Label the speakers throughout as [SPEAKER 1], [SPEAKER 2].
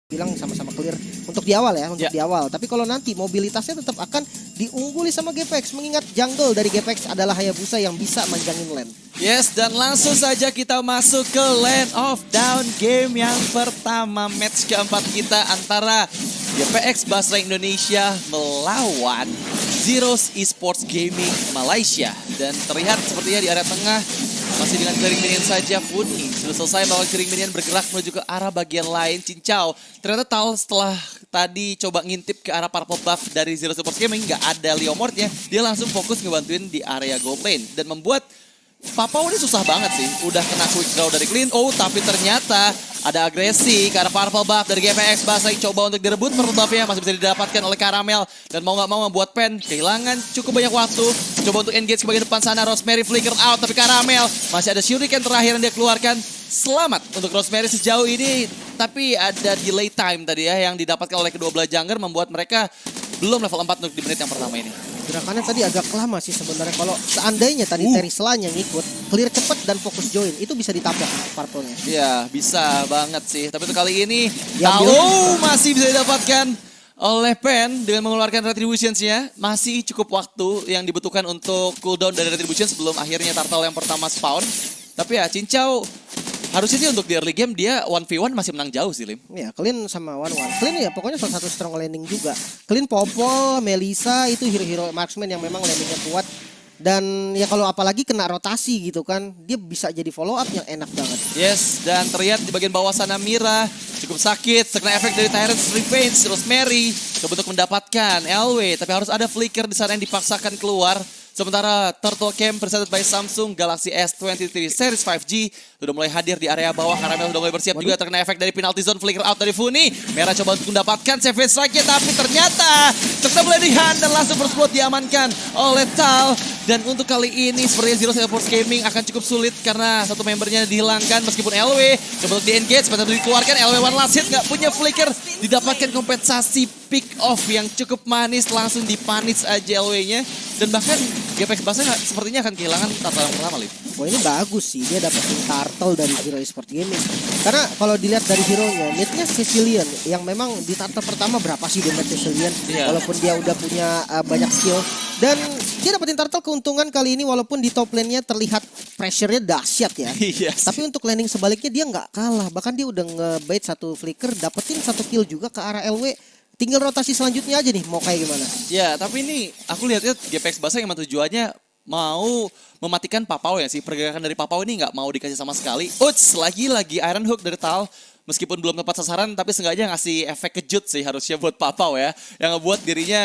[SPEAKER 1] bilang sama-sama clear untuk di awal ya, untuk di awal. Tapi kalau nanti mobilitasnya tetap akan diungguli sama GPX, mengingat jungle dari GPX adalah Hayabusa yang bisa manjangin lane.
[SPEAKER 2] Yes, dan langsung saja kita masuk ke Land of Down game yang pertama, match keempat kita antara GPX Basra Indonesia melawan Zeros Esports Gaming Malaysia. Dan terlihat sepertinya di area tengah masih dengan clearing minion saja. Funi sudah selesai melakukan clearing minion, bergerak menuju ke arah bagian lain. Cincau ternyata Tal setelah tadi coba ngintip ke arah purple buff dari Zeros Esports Gaming, nggak ada Leomordnya, dia langsung fokus ngebantuin di area gold lane dan membuat Papau ini susah banget sih. Udah kena quick draw dari Clean. Oh, tapi ternyata ada agresi ke arah purple buff dari GPX. Basra coba untuk direbut purple buff-nya, masih bisa didapatkan oleh Karamel. Dan mau nggak mau membuat Pen kehilangan cukup banyak waktu. Coba untuk engage ke bagian depan sana. Rosemary flicker out, tapi Karamel masih ada shuriken terakhir yang dia keluarkan. Selamat untuk Rosemary sejauh ini. Tapi ada delay time tadi ya yang didapatkan oleh kedua belah jungler, membuat mereka belum level 4 untuk di menit yang pertama ini.
[SPEAKER 1] Gerakannya tadi agak lama sih sebenarnya. Kalau seandainya tadi Terry Slan yang ikut, clear cepet dan fokus join, itu bisa ditabrak purple-nya.
[SPEAKER 2] Iya, bisa banget sih. Tapi untuk kali ini, tahu masih bisa didapatkan oleh Pen dengan mengeluarkan Retributions-nya. Masih cukup waktu yang dibutuhkan untuk cooldown dari Retribution sebelum akhirnya Turtle yang pertama spawn. Tapi ya, Cincau harusnya sih untuk di early game dia 1v1 masih menang jauh sih, Lim.
[SPEAKER 1] Ya, Clean sama One. Clean ya pokoknya salah satu strong landing juga. Clean, Popol, Melisa itu hero-hero marksman yang memang landingnya kuat. Dan ya kalau apalagi kena rotasi gitu kan, dia bisa jadi follow up yang enak banget.
[SPEAKER 2] Yes, dan terlihat di bagian bawah sana Mira cukup sakit, terkena efek dari Tyrant's Revenge. Rosemary coba untuk mendapatkan LW, tapi harus ada flicker di sana yang dipaksakan keluar. Sementara Turtle Camp presented by Samsung Galaxy S23 Series 5G sudah mulai hadir di area bawah. Karamel sudah mulai bersiap juga, terkena efek dari penalty zone, flicker out dari Funi. Merah coba untuk mendapatkan savage strike-nya, tapi ternyata ketemu Ledihan dan langsung first blood diamankan oleh Tal. Dan untuk kali ini sepertinya Zeros Esports Gaming akan cukup sulit karena satu membernya dihilangkan meskipun LW coba untuk di-engage, pada dikeluarkan LW one last hit, nggak punya flicker, didapatkan kompensasi pick off yang cukup manis, langsung dipunish aja LW-nya. Dan bahkan GPX Basra sepertinya akan kehilangan Turtle yang pertama, Lip.
[SPEAKER 1] Wah, ini bagus sih, dia dapetin Turtle dari Zeros Esports Gaming. Karena kalau dilihat dari hero-nya, mid-nya Cecilian yang memang di Turtle pertama berapa sih damage Cecilian, walaupun dia udah punya banyak skill. Dan dia dapetin Turtle keuntungan kali ini walaupun di top lane-nya terlihat pressure-nya dahsyat ya. Tapi untuk landing sebaliknya dia nggak kalah, bahkan dia udah nge-bait satu flicker, dapetin satu kill juga ke arah LW. Tinggal rotasi selanjutnya aja nih, mau kayak gimana.
[SPEAKER 2] Ya, tapi ini aku lihatnya GPX Basra yang tujuannya mau mematikan Papau ya sih. Pergerakan dari Papau ini nggak mau dikasih sama sekali. Uts, lagi-lagi Iron Hook dari Tal. Meskipun belum tepat sasaran, tapi seenggaknya ngasih efek kejut sih harusnya buat Papau ya. Yang ngebuat dirinya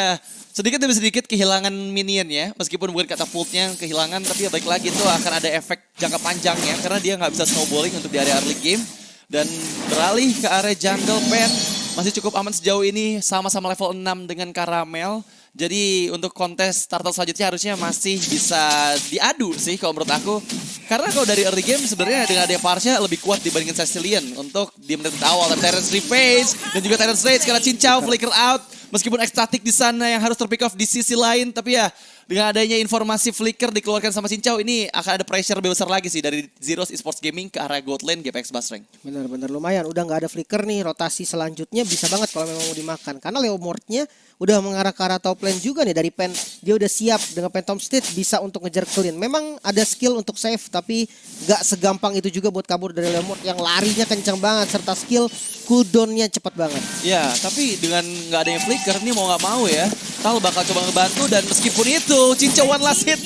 [SPEAKER 2] sedikit demi sedikit kehilangan minionnya. Meskipun bukan katapultnya yang kehilangan, tapi ya baik lagi itu akan ada efek jangka panjangnya. Karena dia nggak bisa snowballing untuk di area early game. Dan beralih ke area jungle Pen. Masih cukup aman sejauh ini, sama-sama level 6 dengan Karamel. Jadi untuk kontes Turtle selanjutnya harusnya masih bisa diadu sih kalau menurut aku. Karena kalau dari early game sebenarnya dengan adanya Parsha lebih kuat dibandingkan Cecilian untuk di menit awal. Tapi Tyrant's Revenge dan juga Tyrant's Rage karena Cincau flicker out. Meskipun ekstatik di sana yang harus terpick off di sisi lain, tapi ya dengan adanya informasi flicker dikeluarkan sama Cincau, ini akan ada pressure lebih besar lagi sih dari Zeros Esports Gaming ke arah gold lane GPX Basra.
[SPEAKER 1] Bener-bener lumayan, udah nggak ada flicker nih, rotasi selanjutnya bisa banget kalau memang mau dimakan. Karena Leomordnya udah mengarah ke arah top lane juga nih dari Pen. Dia udah siap dengan Phantom State bisa untuk ngejar Clean. Memang ada skill untuk save, tapi nggak segampang itu juga buat kabur dari Leomord yang larinya kencang banget serta skill cooldown-nya cepat banget.
[SPEAKER 2] Ya, tapi dengan nggak adanya flicker nih mau nggak mau ya, Tal bakal coba ngebantu. Dan meskipun itu Cincau one last hit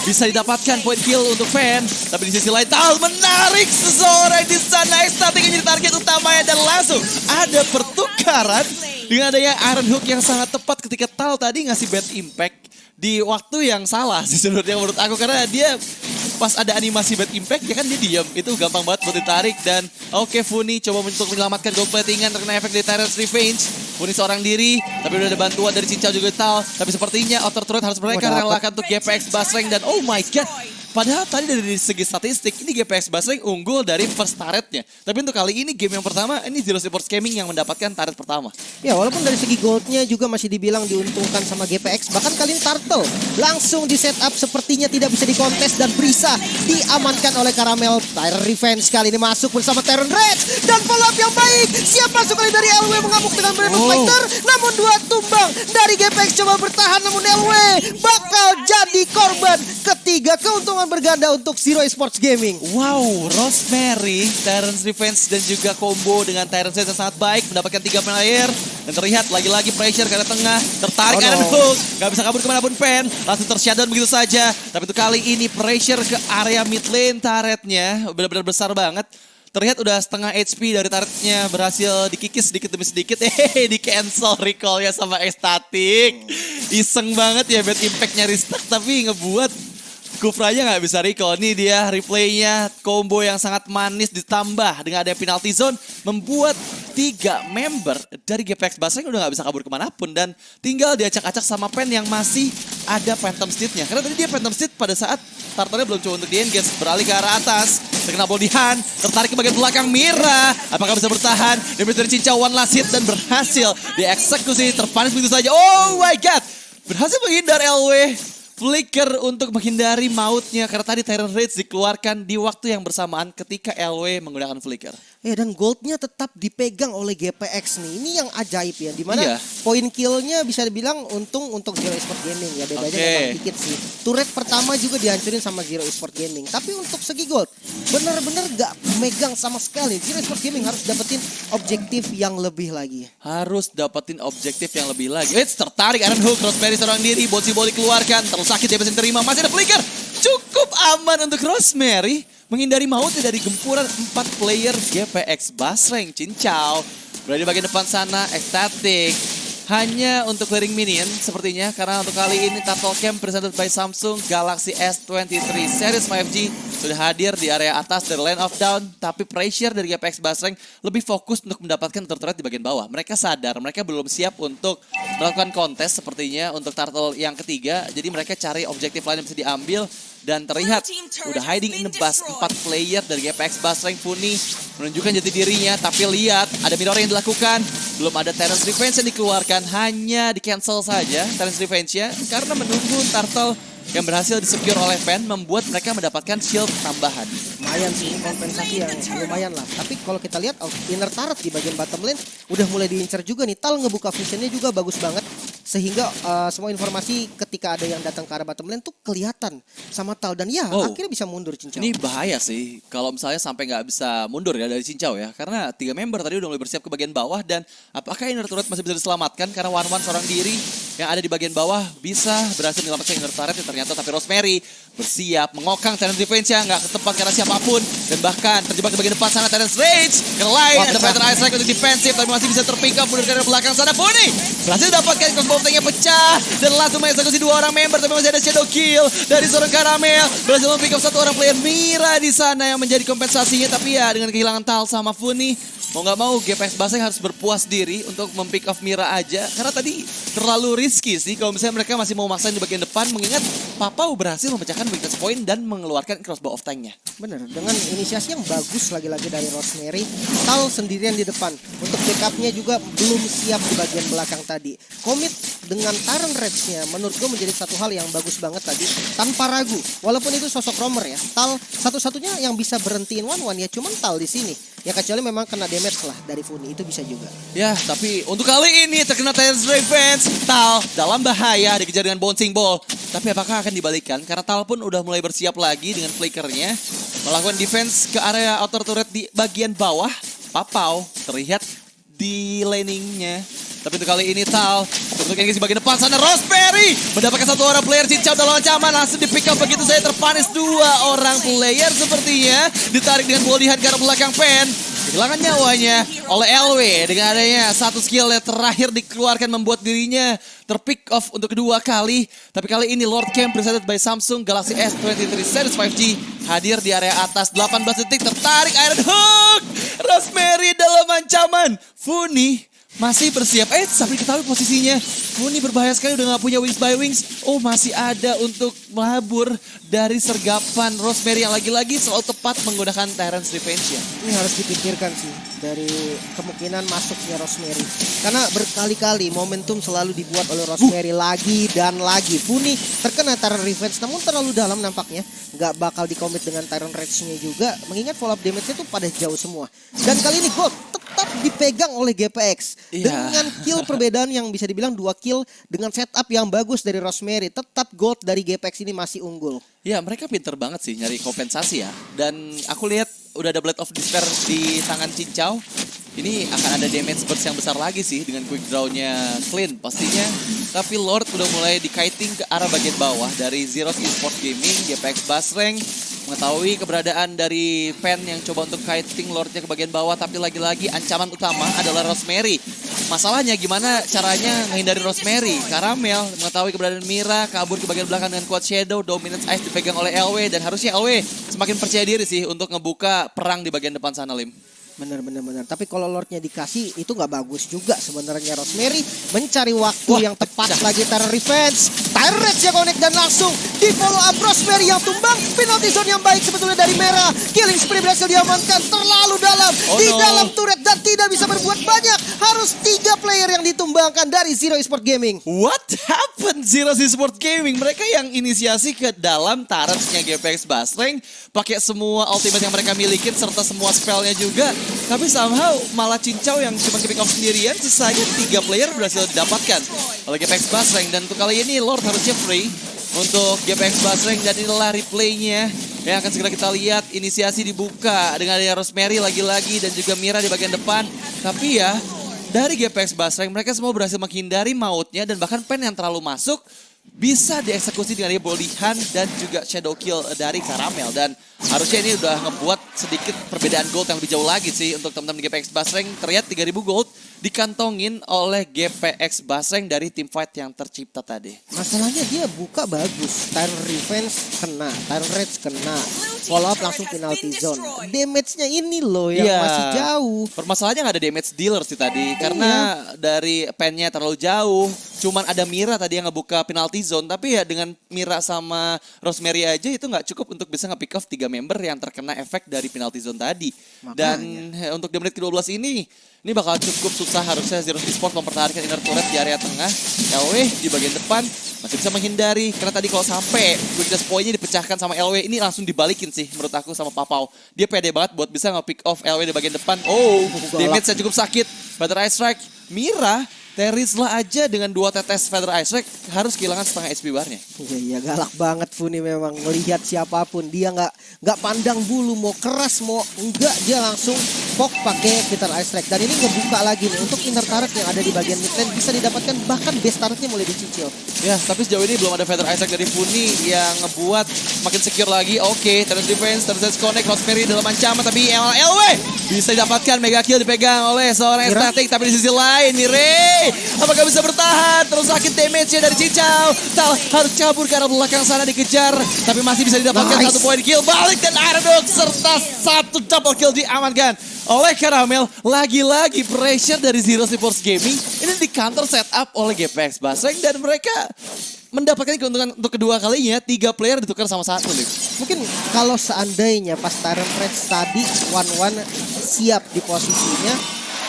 [SPEAKER 2] bisa didapatkan point kill untuk Pen, tapi di sisi lain Tal menarik seseorang di sana, ekstatik yang jadi target utamanya, dan langsung ada pertukaran dengan adanya Iron Hook yang sangat tepat ketika Tal tadi ngasih bad impact di waktu yang salah sih sebenarnya menurut aku. Karena dia pas ada animasi bad impact ya kan dia diam, itu gampang banget buat ditarik. Dan oke, Funi coba untuk menyelamatkan gold platingan terkena efek dari Tyrant's Revenge. Funi seorang diri, tapi udah ada bantuan dari Cincau juga Tal. Tapi sepertinya outer turret harus mereka relakan untuk GPX Basreng. Dan oh my god, Padahal tadi dari segi statistik, ini GPX Basreng unggul dari first turretnya. Tapi untuk kali ini game yang pertama, ini Zero Sports Gaming yang mendapatkan turret pertama.
[SPEAKER 1] Ya walaupun dari segi goldnya juga masih dibilang diuntungkan sama GPX. Bahkan kali ini Turtle langsung di setup sepertinya tidak bisa dikontes dan Brisa diamankan oleh Caramel. Tyrant Revenge kali ini masuk bersama Tyrant Red. Dan follow up yang baik. Siap masuk kali dari LW mengamuk dengan Brandon Fighter. Namun 2 tumbang dari GPX coba bertahan. Namun LW bakal jadi korban ketiga. Keuntungan berganda untuk Zero Sports Gaming.
[SPEAKER 2] Wow, Rosemary, Tyrant's Revenge dan juga combo dengan Tyrant's Revenge yang sangat baik. Mendapatkan 3 player. Dan terlihat lagi-lagi pressure ke arah tengah. Tertarik Iron Hook. Gak bisa kabur kemanapun Pen. Langsung tershutdown begitu saja. Tapi untuk kali ini pressure ke area mid lane turretnya. Benar-benar besar banget. Terlihat udah setengah HP dari turretnya berhasil dikikis sedikit demi sedikit. Di cancel recall-nya sama Ecstatic. Iseng banget ya bad impact-nya Ristak. Tapi ngebuat Kufranya nggak bisa recall. Ini dia replaynya, combo yang sangat manis ditambah dengan ada penalty zone. Membuat 3 member dari GPX Basreng udah nggak bisa kabur kemanapun. Dan tinggal diacak-acak sama Pen yang masih ada Phantom Steed-nya. Karena tadi dia Phantom Steed pada saat starternya belum coba untuk di-engage. Beralih ke arah atas, terkena bodihan, tertarik ke bagian belakang Mira. Apakah bisa bertahan? Damage dari Cincau one last hit dan berhasil dieksekusi. Terpanis begitu saja. Oh my god! Berhasil menghindar LW. Flicker untuk menghindari mautnya karena tadi Tyrant Rage dikeluarkan di waktu yang bersamaan ketika LW menggunakan Flicker.
[SPEAKER 1] Ya dan goldnya tetap dipegang oleh GPX nih. Ini yang ajaib ya. Dimana
[SPEAKER 2] Iya.
[SPEAKER 1] poin killnya bisa dibilang untung untuk Zero Esport Gaming. Ya bedanya memang dikit sih. Turret pertama juga dihancurin sama Zero Esport Gaming. Tapi untuk segi gold bener-bener gak megang sama sekali. Zero Esport Gaming harus dapetin objektif yang lebih lagi.
[SPEAKER 2] Harus dapetin objektif yang lebih lagi. Tertarik Iron Hook, Rosemary seorang diri, Botsy Ball dikeluarkan. Terlalu sakit dia bisa terima, masih ada Flicker. Cukup aman untuk Rosemary. Menghindari mautnya dari gempuran 4 player GPX Basreng. Cincau berada di bagian depan sana, Ecstatic. Hanya untuk clearing minion sepertinya. Karena untuk kali ini Turtle Camp presented by Samsung Galaxy S23 series 5G sudah hadir di area atas dari Land of Down. Tapi pressure dari GPX Basreng lebih fokus untuk mendapatkan turret di bagian bawah. Mereka sadar, mereka belum siap untuk melakukan kontes sepertinya untuk Turtle yang ketiga. Jadi mereka cari objektif lain yang bisa diambil. Dan terlihat udah hiding in the bus 4 player dari GPX Basreng. Funi menunjukkan jati dirinya. Tapi lihat ada mirror yang dilakukan. Belum ada Tyrant's Revenge yang dikeluarkan. Hanya di cancel saja Tyrant's Revenge-nya. Karena menunggu Turtle yang berhasil disecure oleh Pen membuat mereka mendapatkan shield tambahan.
[SPEAKER 1] Lumayan sih, kompensasi yang lumayan lah. Tapi kalau kita lihat inner turret di bagian bottom lane udah mulai diincar juga nih. Tal ngebuka visionnya juga bagus banget. Sehingga semua informasi ketika ada yang datang ke arah bottom lane tuh kelihatan sama Tal. Dan ya akhirnya bisa mundur Cincau.
[SPEAKER 2] Ini bahaya sih kalau misalnya sampai nggak bisa mundur ya dari Cincau ya. Karena 3 member tadi udah mulai bersiap ke bagian bawah. Dan apakah inner turret masih bisa diselamatkan? Karena one-one seorang diri yang ada di bagian bawah bisa berhasil menyelamatkan inner turret yang ternyata. Tapi Rosemary bersiap mengokang Tyrant's Revenge-nya nggak ke tempat karena siapapun. Dan bahkan terjebak di bagian depan sana Tyrant's Rage. Ke lain ada Fighter Ice Strike untuk defensif tapi masih bisa terpick up mundur ke belakang sana. Funi berhasil dapatkan crossbow tank-nya pecah dan langsung mengeksekusi 2 orang member. Tapi masih ada shadow kill dari seorang Caramel. Berhasil mempick up 1 orang player Mira di sana yang menjadi kompensasinya. Tapi ya dengan kehilangan Tal sama Funi, mau nggak mau GPX Basreng harus berpuas diri untuk mempick off Mira aja. Karena tadi terlalu risky sih kalau misalnya mereka masih mau maksain di bagian depan. Mengingat Papau berhasil memecahkan weakness point dan mengeluarkan crossbow of tank-nya.
[SPEAKER 1] Bener, dengan inisiasi yang bagus lagi-lagi dari Rosemary. Tal sendirian di depan. Untuk backupnya juga belum siap di bagian belakang tadi. Komit dengan Tyrant Rage-nya menurut gue menjadi satu hal yang bagus banget tadi. Tanpa ragu, walaupun itu sosok roamer ya. Tal satu-satunya yang bisa berhentiin one-one ya cuman Tal di sini. Ya kecuali memang kena damage lah dari Funi, itu bisa juga.
[SPEAKER 2] Ya, tapi untuk kali ini terkena Tyrant's Revenge. Tal dalam bahaya dikejar dengan bouncing ball. Tapi apakah akan dibalikan? Karena Tal pun udah mulai bersiap lagi dengan flickernya. Melakukan defense ke area outer turret di bagian bawah. Papau terlihat di laningnya. Tapi untuk kali ini Tal untuk engage di bagian depan sana Rosemary mendapatkan 1 orang player Cincau dalam ancaman. Langsung di pick up begitu saya terpanis 2 orang player sepertinya. Ditarik dengan bodihan ke arah belakang Pen. Kehilangan nyawanya oleh LW dengan adanya 1 skill yang terakhir dikeluarkan membuat dirinya terpick off untuk kedua kali. Tapi kali ini Lord Camp presented by Samsung Galaxy S23 series 5G hadir di area atas 18 detik. Tertarik Iron Hook. Rosemary dalam ancaman. Funi masih bersiap. Sampai ketahui posisinya. Funi berbahaya sekali udah gak punya Wings by Wings. Oh, masih ada untuk melabur dari sergapan Rosemary yang lagi-lagi selalu tepat menggunakan Tyrant's Revenge ya.
[SPEAKER 1] Ini harus dipikirkan sih dari kemungkinan masuknya Rosemary. Karena berkali-kali momentum selalu dibuat oleh Rosemary lagi dan lagi. Funi terkena Tyrant Revenge namun terlalu dalam nampaknya. Nggak bakal dikomit dengan Tyrant Rage-nya juga. Mengingat follow up damage-nya tuh pada jauh semua. Dan kali ini Gold tetap dipegang oleh GPX. Dengan kill perbedaan yang bisa dibilang 2 kill dengan setup yang bagus dari Rosemary. Tetap Gold dari GPX ini masih unggul.
[SPEAKER 2] Ya, mereka pinter banget sih nyari kompensasi ya. Dan aku lihat udah ada Blade of Despair di tangan Cincau. Ini akan ada damage burst yang besar lagi sih dengan quick draw-nya Clean pastinya. Tapi Lord udah mulai di-kiting ke arah bagian bawah dari Zeros Esports Gaming. GPX Basreng mengetahui keberadaan dari Pen yang coba untuk kiting Lordnya ke bagian bawah. Tapi lagi-lagi ancaman utama adalah Rosemary. Masalahnya gimana caranya menghindari Rosemary? Karamel mengetahui keberadaan Mira, kabur ke bagian belakang dengan Quad Shadow. Dominance Ice dipegang oleh LW. Dan harusnya LW semakin percaya diri sih untuk ngebuka perang di bagian depan sana, Lim.
[SPEAKER 1] Bener. Tapi kalau Lordnya dikasih itu nggak bagus juga sebenarnya. Rosemary mencari waktu yang tepat lagi Tyrant Revenge. Tyrant Rage ya connect dan langsung di follow up Rosemary yang tumbang. Penalty zone yang baik sebetulnya dari Merah. Killing spree berhasil diamankan terlalu dalam. Dalam turret dan tidak bisa berbuat banyak. Harus 3 player yang ditumbangkan dari Zero Esports Gaming.
[SPEAKER 2] What happened Zero Esports Gaming? Mereka yang inisiasi ke dalam turrets-nya GPX Basreng. Pakai semua ultimate yang mereka milikin serta semua spellnya juga. Tapi somehow malah Cincau yang cuma pick off sendirian, sisanya 3 player berhasil didapatkan oleh GPX Basreng. Dan untuk kali ini Lord harusnya free untuk GPX Basreng. Dan inilah replaynya yang akan segera kita lihat. Inisiasi dibuka dengan adanya Rosemary lagi-lagi dan juga Mira di bagian depan. Tapi ya dari GPX Basreng mereka semua berhasil menghindari mautnya. Dan bahkan Pen yang terlalu masuk bisa dieksekusi dengan bolihan dan juga shadow kill dari Karamel. Dan harusnya ini udah ngebuat sedikit perbedaan gold yang lebih jauh lagi sih untuk teman-teman di GPX Basreng. Terlihat 3000 gold dikantongin oleh GPX Basreng dari team fight yang tercipta tadi.
[SPEAKER 1] Masalahnya dia buka bagus. Tyrant Revenge kena, Tyrant Rage kena. Follow up langsung penalty zone. Damage-nya ini loh yang masih jauh.
[SPEAKER 2] Permasalahannya nggak ada damage dealer sih tadi. Karena dari pennya terlalu jauh. Cuman ada Mira tadi yang ngebuka penalty zone. Tapi ya dengan Mira sama Rosemary aja itu nggak cukup untuk bisa nge-pick off 3 member yang terkena efek dari penalty zone tadi. Makanya. Dan untuk di menit ke-12 ini bakal cukup susah harusnya Zero Esports mempertahankan inner turret di area tengah. LW di bagian depan masih bisa menghindari. Karena tadi kalau sampai weakness point-nya dipecahkan sama LW, ini langsung dibalikin sih menurut aku sama Papau. Dia pede banget buat bisa nge-pick off LW di bagian depan. Damage-nya cukup sakit. Feather Ice Strike. Mira Terisla aja dengan 2 tetes Feather Ice Strike harus kehilangan setengah HP barnya.
[SPEAKER 1] Iya galak banget Funi memang melihat siapapun dia nggak pandang bulu mau keras mau enggak, dia langsung pok pakai Feather Ice Strike. Dan ini ngebuka lagi nih untuk inner turret yang ada di bagian mid lane bisa didapatkan, bahkan base turretnya mulai dicicil.
[SPEAKER 2] Ya tapi sejauh ini belum ada Feather Ice Strike dari Funi yang ngebuat makin secure lagi. Oke, Terus defense, Terus connect, Rosemary dalam ancaman tapi LW bisa didapatkan, mega kill dipegang oleh seorang Estatic. Tapi di sisi lain Mire apakah bisa bertahan? Terus sakit damage-nya dari Cincau. Tal harus kabur ke arah belakang sana dikejar. Tapi masih bisa didapatkan 1 poin kill. Balik dan Aerodog serta 1 double kill diamankan oleh Karamel. Lagi-lagi pressure dari Zero Esports Gaming. Ini di counter setup oleh GPX Basreng. Dan mereka mendapatkan keuntungan untuk kedua kalinya. 3 player ditukar sama 1 nih.
[SPEAKER 1] Mungkin kalau seandainya pas Tyrant Rage tadi 1-1 siap di posisinya,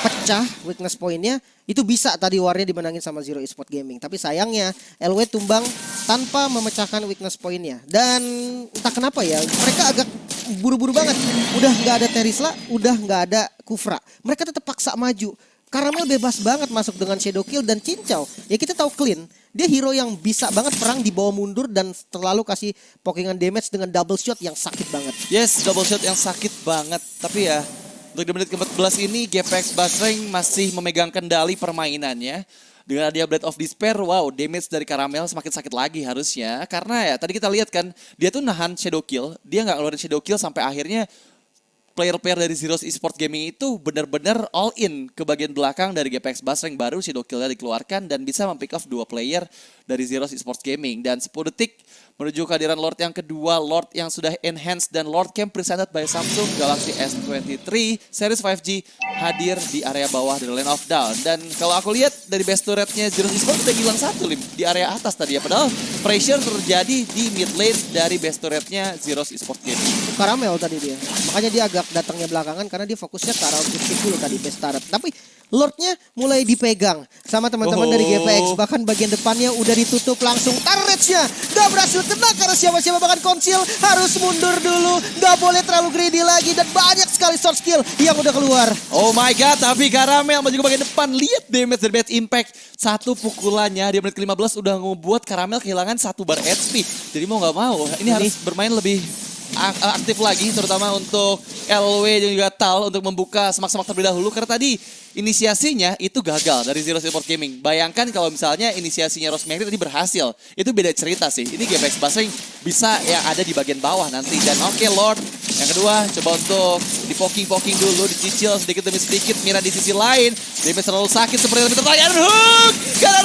[SPEAKER 1] pecah weakness point-nya, itu bisa tadi warnya dimenangin sama Zero Esports Gaming. Tapi sayangnya LW tumbang tanpa memecahkan weakness point-nya. Dan entah kenapa ya, mereka agak buru-buru banget. Udah nggak ada Terisla, udah nggak ada Kufra. Mereka tetap paksa maju. Karamel bebas banget masuk dengan shadow kill dan Cincau. Ya kita tahu Clean, dia hero yang bisa banget perang di bawah mundur dan terlalu kasih pokingan damage dengan double shot yang sakit banget.
[SPEAKER 2] Yes, double shot yang sakit banget. Tapi ya untuk di menit ke-14 ini GPX Basreng masih memegang kendali permainannya. Dengan dia Blade of Despair, wow, damage dari Karamel semakin sakit lagi harusnya. Karena ya tadi kita lihat kan, dia tuh nahan shadow kill. Dia nggak ngeluarin shadow kill sampai akhirnya player-player dari Zeros Esports Gaming itu benar-benar all in ke bagian belakang dari GPX Basreng, baru Shadow Kill-nya dikeluarkan dan bisa mempick off 2 player dari Zeros Esports Gaming. Dan 10 detik menuju kehadiran Lord yang kedua, Lord yang sudah enhanced dan Lord Cam presented by Samsung Galaxy S23 Series 5G hadir di area bawah dari Land of Down. Dan kalau aku lihat dari best turretnya Zeros Esports udah hilang satu Lim di area atas tadi ya. Padahal pressure terjadi di mid lane dari best turretnya Zeros Esports Gaming.
[SPEAKER 1] Karamel tadi dia. Makanya dia agak datangnya belakangan karena dia fokusnya ke arah objektif dulu tadi best turret. Tapi Lordnya mulai dipegang sama teman-teman dari GPX. Bahkan bagian depannya udah ditutup langsung. Turretnya gak berhasil kena karena siapa-siapa bahkan Konsil harus mundur dulu. Gak boleh terlalu greedy lagi dan banyak sekali short skill yang udah keluar.
[SPEAKER 2] Oh my god, tapi Karamel maju ke bagian depan. Lihat damage dari bad impact. Satu pukulannya di menit ke-15 udah ngebuat Karamel kehilangan 1 bar HP. Jadi mau gak mau ini harus bermain lebih aktif lagi, terutama untuk LW dan juga Tal untuk membuka semak-semak terlebih dahulu. Karena tadi inisiasinya itu gagal dari Zeros Esports Gaming. Bayangkan kalau misalnya inisiasinya Rosemary tadi berhasil, itu beda cerita sih. Ini GPX Basreng bisa yang ada di bagian bawah nanti. Dan oke, Lord yang kedua coba untuk di-poking dulu, dicicil sedikit demi sedikit. Mira di sisi lain, damage terlalu sakit seperti yang tertanya. Hook karena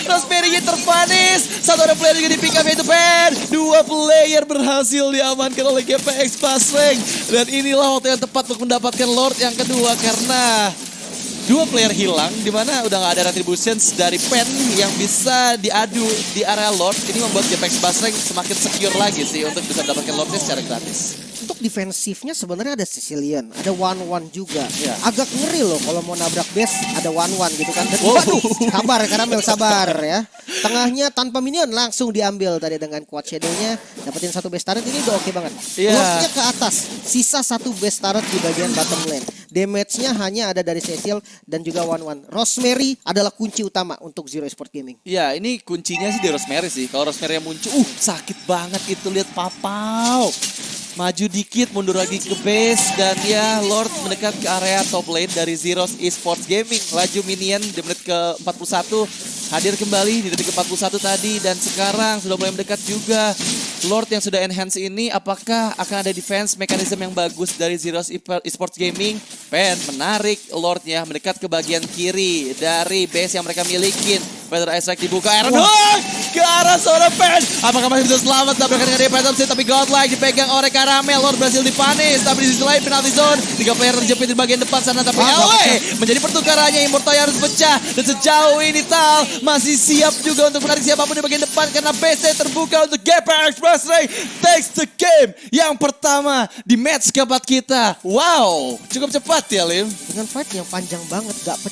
[SPEAKER 2] Rosemary-nya terpanis. Satu orang player juga di pick up yaitu Pen. 2 player berhasil diamankan oleh GPX Basreng. Dan inilah waktu yang tepat untuk mendapatkan Lord yang kedua karena 2 player hilang, dimana udah gak ada retributions dari Pen yang bisa diadu di area Lord. Ini membuat GPX Basreng semakin secure lagi sih untuk bisa mendapatkan Lordnya secara gratis.
[SPEAKER 1] Untuk defensifnya sebenarnya ada Sicilian, ada 1-1 juga.
[SPEAKER 2] Ya.
[SPEAKER 1] Agak ngeri loh kalau mau nabrak base ada 1-1 gitu kan. Dan waduh, sabar Karamel, sabar ya. Tengahnya tanpa minion langsung diambil tadi dengan quad shadow-nya. Dapetin 1 base turret ini udah oke banget.
[SPEAKER 2] Iya.
[SPEAKER 1] Lordnya ke atas, sisa 1 base turret di bagian bottom lane. Damage-nya hanya ada dari Cecil dan juga 1-1. Rosemary adalah kunci utama untuk Zero Esports Gaming.
[SPEAKER 2] Ya, ini kuncinya sih di Rosemary sih. Kalau Rosemary yang muncul, sakit banget itu, lihat papau. Maju dikit, mundur lagi ke base. Dan ya, Lord mendekat ke area top lane dari Zeros Esports Gaming. Laju minion di menit ke-41. Hadir kembali di detik ke-41 tadi. Dan sekarang sudah mulai mendekat juga. Lord yang sudah enhance ini, apakah akan ada defense mechanism yang bagus dari Zeros Esports Gaming? Pen menarik Lordnya mendekat ke bagian kiri dari base yang mereka milikin. Feather Ice Strike dibuka, Iron Hook ke arah seorang Pen. Apakah masih bisa selamat tabrakan dengan dia Phantom Seed, tapi Godlike dipegang oleh Karamel. Lord berhasil dipanis, tapi di sisi lain penalty zone. 3 player terjepit di bagian depan sana, tapi menjadi pertukarannya. Immortal harus pecah. Dan sejauh ini Tal masih siap juga untuk menarik siapapun di bagian depan karena base terbuka untuk GPX Basreng takes the game yang pertama di match keempat kita. Wow, cukup cepat ya Lim.
[SPEAKER 1] Dengan fight yang panjang banget, gak